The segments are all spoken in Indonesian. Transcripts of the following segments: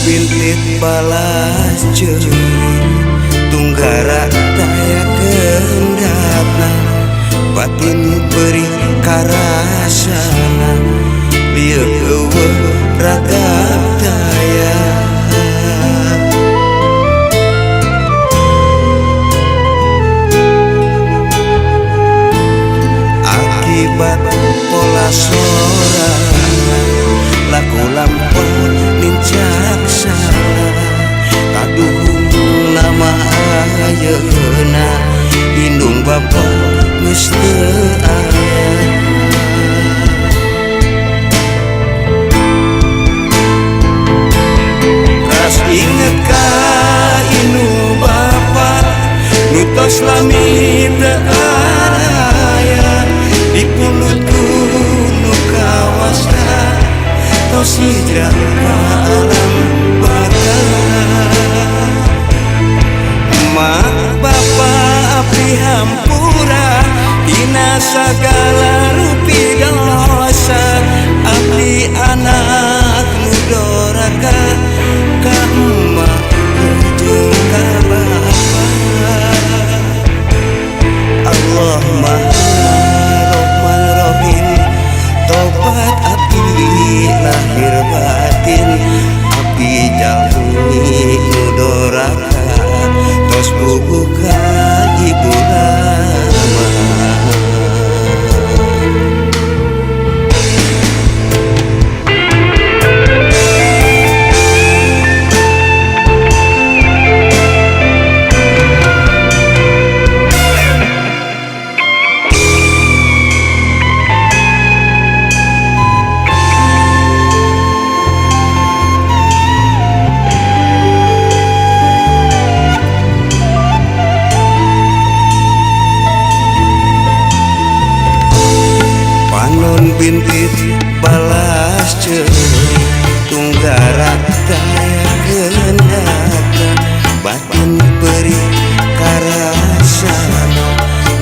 Bintit balas ceuri tunggara daya kendapna batin beri karasana lieu eueuh ragam daya akibat pola sorangan laku lampah nincaksana kaduhung nama ayeuna indung bapa geus teu aya ras inget ka indung bapa nu tos lami teu aya di pulutku nu kawasan tos hijrah ka alam bakar mak bapa abdi hampura dina sagala rupi dosa abdi anak nu doraka ka emak jeung ka bapa Allah Maha Rahman Rahim tobat abdi lahir batin abdi jalmi nu doraka tos buku ka ibu lama bintit balas ceuri tunggara daya kendapna batin beri karasana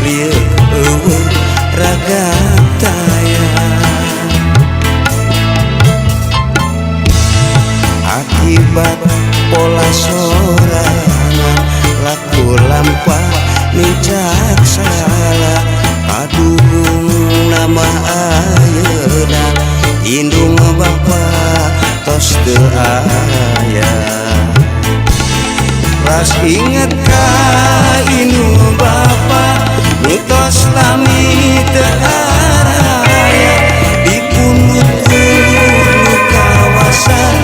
lieu eueuh ragam daya akibat pola sorangan laku lampah nincaksana kaduhung nama ayeuna indung bapa tos teu aya ras inget ka indung bapa nu tos lami teu aya di punutku nu kawasan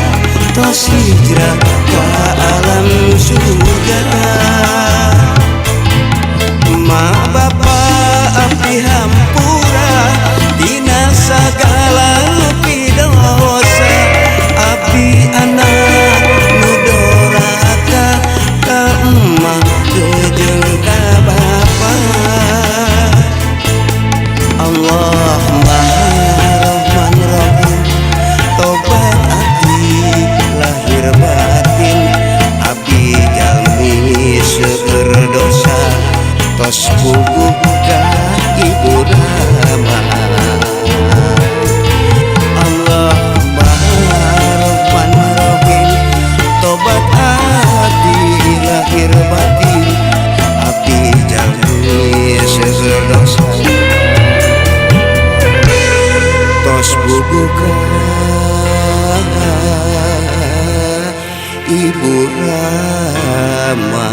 tos hijrah ka alam surga mak bapa abdi hampura dina sagala rupi dosa abdi anak nu doraka ka emak jeung ka bapa Allah Maha Rahman Rahim tobat abdi lahir batin abdi jalmi seueur dosa tos buku ka ibu lama Allah Maha Rahman Rahim tobat abdi lahir batin abdi jalmi seueur dosa tos buku ka ibu lama